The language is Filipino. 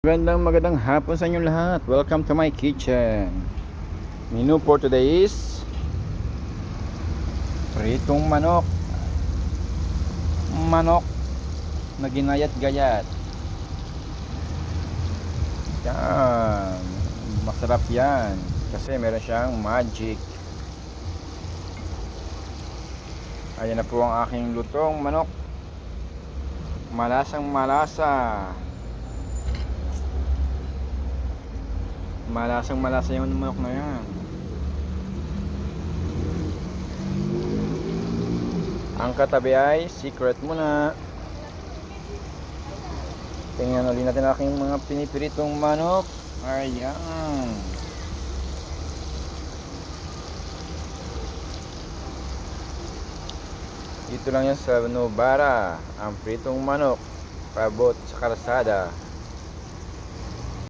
Magandang hapon sa inyong lahat. Welcome to my kitchen. Menu for today is pritong manok. Manok na ginayat-gayat. Yan. Masarap yan kasi meron siyang magic. Ayan na po ang aking lutong manok. Malasang malasa. Malasang malasa yung manok na yan. Ang katabi ay secret muna. Tingnan ulit natin aking mga pinipiritong manok. Ayan. Ito lang yan sa Novara. Ang pritong manok. Pabot sa kalsada.